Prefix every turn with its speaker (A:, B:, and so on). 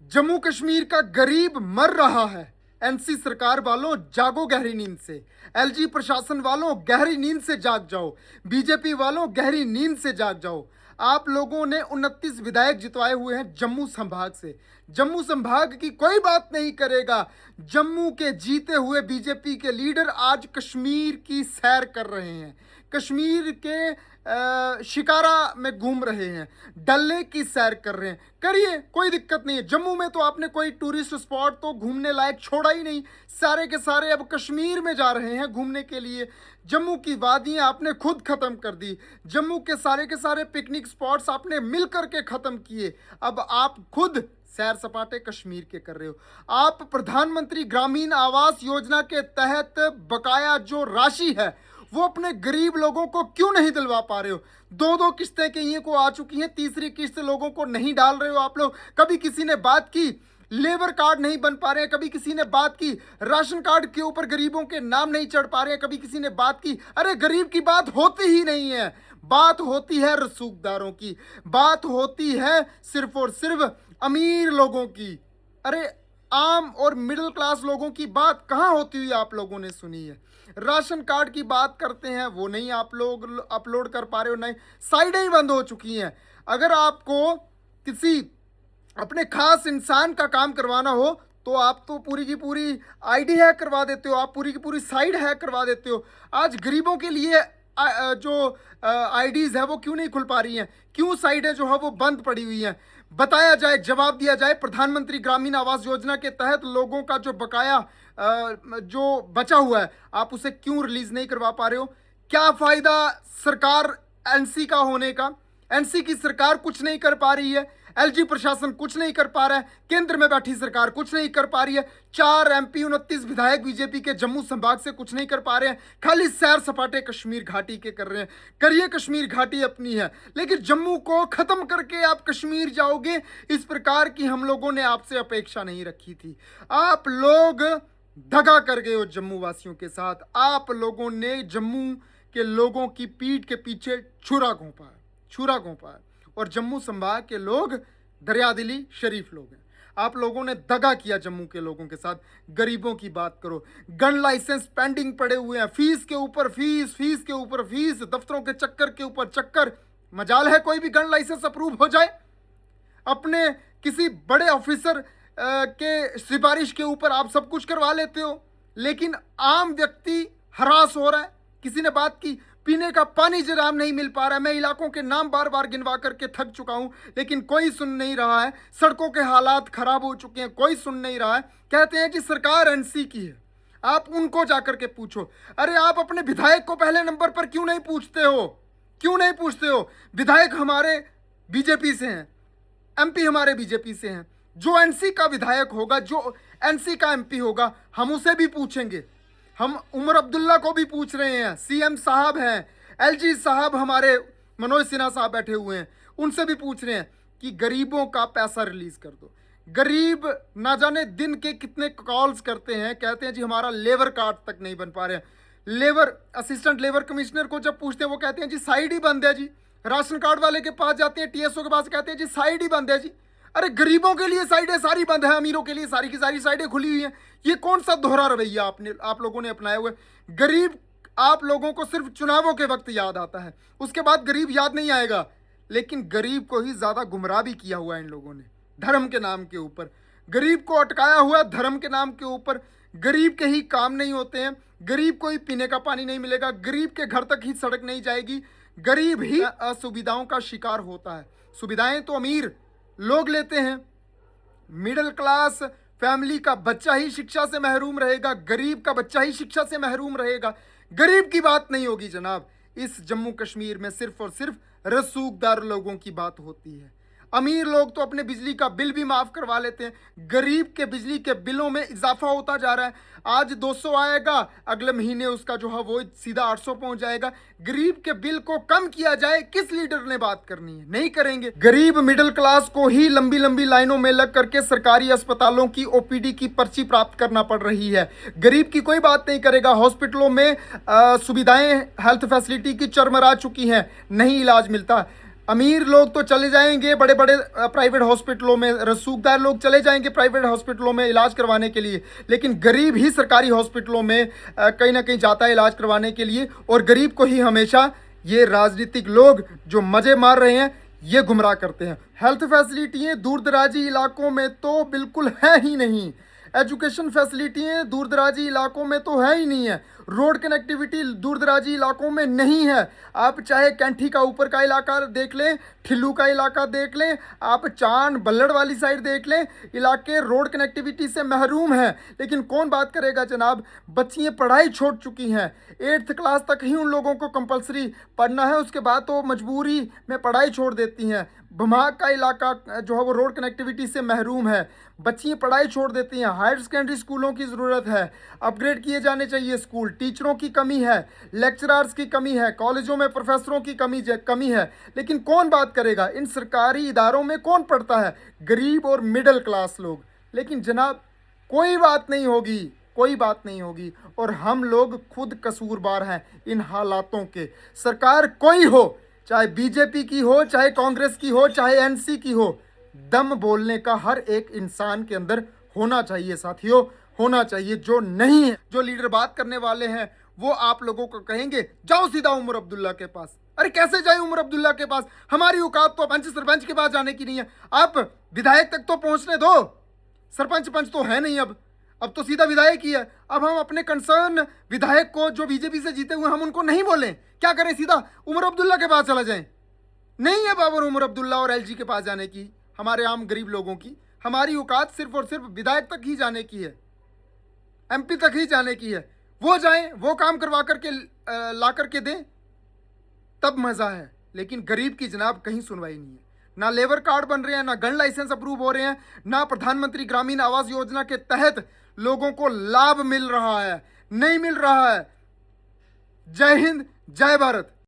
A: जम्मू कश्मीर का गरीब मर रहा है। एनसी सरकार वालों जागो गहरी नींद से। एलजी प्रशासन वालों गहरी नींद से जाग जाओ। बीजेपी वालों गहरी नींद से जाग जाओ। आप लोगों ने 29 विधायक जितवाए हुए हैं जम्मू संभाग से। जम्मू संभाग की कोई बात नहीं करेगा। जम्मू के जीते हुए बीजेपी के लीडर आज कश्मीर की सैर कर रहे हैं। कश्मीर के शिकारा में घूम रहे हैं, डल लेक की सैर कर रहे हैं। करिए, कोई दिक्कत नहीं है। जम्मू में तो आपने कोई टूरिस्ट स्पॉट तो घूमने लायक छोड़ा ही नहीं। सारे के सारे अब कश्मीर में जा रहे हैं घूमने के लिए। जम्मू की वादियां आपने खुद खत्म कर दी। जम्मू के सारे पिकनिक स्पॉट्स आपने मिल करके खत्म किए। अब आप खुद सैर सपाटे कश्मीर के कर रहे हो। आप प्रधानमंत्री ग्रामीण आवास योजना के तहत बकाया जो राशि है वो अपने गरीब लोगों को क्यों नहीं दिलवा पा रहे हो? दो दो किस्तें कईयों को आ चुकी हैं, तीसरी किस्त लोगों को नहीं डाल रहे हो आप लोग। कभी किसी ने बात की लेबर कार्ड नहीं बन पा रहे हैं, कभी किसी ने बात की राशन कार्ड के ऊपर गरीबों के नाम नहीं चढ़ पा रहे हैं, कभी किसी ने बात की अरे गरीब की बात होती ही नहीं है। बात होती है रसूखदारों की, बात होती है सिर्फ और सिर्फ अमीर लोगों की। अरे आम और मिडिल क्लास लोगों की बात कहाँ होती हुई आप लोगों ने सुनी है? राशन कार्ड की बात करते हैं वो नहीं आप लोग अपलोड कर पा रहे हो, नहीं, साइडें ही बंद हो चुकी हैं। अगर आपको किसी अपने खास इंसान का काम करवाना हो तो आप तो पूरी की पूरी आईडी हैक करवा देते हो, आप पूरी की पूरी साइड हैक करवा देते हो। आज गरीबों के लिए जो आईडीज है वो क्यों नहीं खुल पा रही हैं? क्यों साइडें जो है वो बंद पड़ी हुई हैं? बताया जाए, जवाब दिया जाए। प्रधानमंत्री ग्रामीण आवास योजना के तहत लोगों का जो बकाया जो बचा हुआ है आप उसे क्यों रिलीज नहीं करवा पा रहे हो? क्या फायदा सरकार एनसी का होने का? एनसी की सरकार कुछ नहीं कर पा रही है, एलजी प्रशासन कुछ नहीं कर पा रहा है, केंद्र में बैठी सरकार कुछ नहीं कर पा रही है। 4 एमपी 29 विधायक बीजेपी के जम्मू संभाग से कुछ नहीं कर पा रहे हैं, खाली सैर सपाटे कश्मीर घाटी के कर रहे हैं। करिए, कश्मीर घाटी अपनी है, लेकिन जम्मू को खत्म करके आप कश्मीर जाओगे, इस प्रकार की हम लोगों ने आपसे अपेक्षा नहीं रखी थी। आप लोग दगा कर गए हो जम्मू वासियों के साथ। आप लोगों ने जम्मू के लोगों की पीठ के पीछे छुरा घोंपा है और जम्मू संभाग के लोग दरियादिली शरीफ लोग हैं। आप लोगों ने दगा किया जम्मू के लोगों के साथ। गरीबों की बात करो, गन लाइसेंस पेंडिंग पड़े हुए हैं, फीस के ऊपर फीस, फीस के ऊपर फीस, दफ्तरों के चक्कर के ऊपर चक्कर। मजाल है कोई भी गन लाइसेंस अप्रूव हो जाए? अपने किसी बड़े ऑफिसर के सिफारिश के ऊपर आप सब कुछ करवा लेते हो, लेकिन आम व्यक्ति हरास हो रहा है। किसी ने बात की पीने का पानी जराम नहीं मिल पा रहा है। मैं इलाकों के नाम बार बार गिनवा करके थक चुका हूं, लेकिन कोई सुन नहीं रहा है। सड़कों के हालात खराब हो चुके हैं, कोई सुन नहीं रहा है। कहते हैं कि सरकार एनसी की है, आप उनको जाकर के पूछो। अरे आप अपने विधायक को पहले नंबर पर क्यों नहीं पूछते हो? क्यों नहीं पूछते हो? विधायक हमारे बीजेपी से हैं, एमपी हमारे बीजेपी से हैं। जो एनसी का विधायक होगा, जो एनसी का एमपी होगा, हम उसे भी पूछेंगे। हम उमर अब्दुल्ला को भी पूछ रहे हैं, सीएम साहब हैं, एलजी साहब हमारे मनोज सिन्हा साहब बैठे हुए हैं, उनसे भी पूछ रहे हैं कि गरीबों का पैसा रिलीज कर दो। गरीब ना जाने दिन के कितने कॉल्स करते हैं, कहते हैं जी हमारा लेबर कार्ड तक नहीं बन पा रहे हैं। लेबर असिस्टेंट लेबर कमिश्नर को जब पूछते हैं वो कहते हैं जी साइड ही बंद है जी। राशन कार्ड वाले के पास जाते हैं, टीएसओ के पास, कहते हैं जी साइड ही बंद है जी। अरे गरीबों के लिए साइडें सारी बंद है, अमीरों के लिए सारी की सारी साइडें खुली हुई हैं। ये कौन सा दोहरा रवैया आप लोगों ने अपनाया हुआ है? गरीब आप लोगों को सिर्फ चुनावों के वक्त याद आता है, उसके बाद गरीब याद नहीं आएगा। लेकिन गरीब को ही ज्यादा गुमराह भी किया हुआ है इन लोगों ने, धर्म के नाम के ऊपर। गरीब को अटकाया हुआ है धर्म के नाम के ऊपर। गरीब के ही काम नहीं होते हैं, गरीब को ही पीने का पानी नहीं मिलेगा, गरीब के घर तक ही सड़क नहीं जाएगी, गरीब ही असुविधाओं का शिकार होता है। सुविधाएं तो अमीर लोग लेते हैं, मिडिल क्लास फैमिली का बच्चा ही शिक्षा से महरूम रहेगा, गरीब का बच्चा ही शिक्षा से महरूम रहेगा। गरीब की बात नहीं होगी जनाब। इस जम्मू कश्मीर में सिर्फ और सिर्फ रसूखदार लोगों की बात होती है। अमीर लोग तो अपने बिजली का बिल भी माफ करवा लेते हैं, गरीब के बिजली के बिलों में इजाफा होता जा रहा है। आज 200 आएगा, अगले महीने उसका जो है वो सीधा 800 पहुंच जाएगा। गरीब के बिल को कम किया जाए, किस लीडर ने बात करनी है? नहीं करेंगे। गरीब मिडिल क्लास को ही लंबी लंबी लाइनों में लग करके सरकारी अस्पतालों की ओपीडी की पर्ची प्राप्त करना पड़ रही है। गरीब की कोई बात नहीं करेगा। हॉस्पिटलों में सुविधाएं, हेल्थ फैसिलिटी की चरमरा चुकी हैं, नहीं इलाज मिलता। अमीर लोग तो चले जाएंगे बड़े बड़े प्राइवेट हॉस्पिटलों में, रसूखदार लोग चले जाएंगे प्राइवेट हॉस्पिटलों में इलाज करवाने के लिए, लेकिन गरीब ही सरकारी हॉस्पिटलों में कहीं ना कहीं जाता है इलाज करवाने के लिए। और गरीब को ही हमेशा ये राजनीतिक लोग जो मजे मार रहे हैं ये गुमराह करते हैं। हेल्थ फैसिलिटियाँ दूर दराजी इलाकों में तो बिल्कुल है ही नहीं। एजुकेशन फैसिलिटियाँ दूर दराजी इलाकों में तो है ही नहीं है। रोड कनेक्टिविटी दूर दराजी इलाकों में नहीं है। आप चाहे कैंठी का ऊपर का इलाका देख लें, ठिल्लू का इलाका देख लें, आप चांद बल्लड़ वाली साइड देख लें, इलाके रोड कनेक्टिविटी से महरूम हैं। लेकिन कौन बात करेगा जनाब, बच्चियाँ पढ़ाई छोड़ चुकी हैं। 8th क्लास तक ही उन लोगों को कंपलसरी पढ़ना है, उसके बाद तो मजबूरी में पढ़ाई छोड़ देती हैं। भमाग का इलाका जो है वो रोड कनेक्टिविटी से महरूम है, बच्चियाँ पढ़ाई छोड़ देती हैं। हायर सेकेंडरी स्कूलों की ज़रूरत है, अपग्रेड किए जाने चाहिए स्कूल। टीचरों की कमी है, लेक्चरर्स की कमी है, कॉलेजों में प्रोफेसरों की कमी है। लेकिन कौन बात करेगा, इन सरकारी इदारों में कौन पढ़ता है? गरीब और मिडिल क्लास लोग। लेकिन जनाब कोई बात नहीं होगी, कोई बात नहीं होगी। और हम लोग खुद कसूरवार हैं इन हालातों के। सरकार कोई हो, चाहे बीजेपी की हो, चाहे कांग्रेस की हो, चाहे एनसी की हो, दम बोलने का हर एक इंसान के अंदर होना चाहिए साथियों, होना चाहिए। जो नहीं है, जो लीडर बात करने वाले हैं वो आप लोगों को कहेंगे जाओ सीधा उमर अब्दुल्ला के पास। अरे कैसे जाए उमर अब्दुल्ला के पास? हमारी औकात तो पंच सरपंच के पास जाने की नहीं है। आप विधायक तक तो पहुंचने दो, सरपंच पंच तो है नहीं। अब तो सीधा विधायक ही है। अब हम अपने कंसर्न विधायक को जो बीजेपी से जीते हुए, हम उनको नहीं बोलें? क्या करें, सीधा उमर अब्दुल्ला के पास चला जाएं? नहीं है पावर उमर अब्दुल्ला और एलजी के पास जाने की, हमारे आम गरीब लोगों की। हमारी औकात सिर्फ और सिर्फ विधायक तक ही जाने की है, एमपी तक ही जाने की है। वो जाएं, वो काम करवा करके ला करके दें, तब मज़ा है। लेकिन गरीब की जनाब कहीं सुनवाई नहीं है। ना लेबर कार्ड बन रहे हैं, ना गन लाइसेंस अप्रूव हो रहे हैं, ना प्रधानमंत्री ग्रामीण आवास योजना के तहत लोगों को लाभ मिल रहा है, नहीं मिल रहा है। जय हिंद, जय भारत।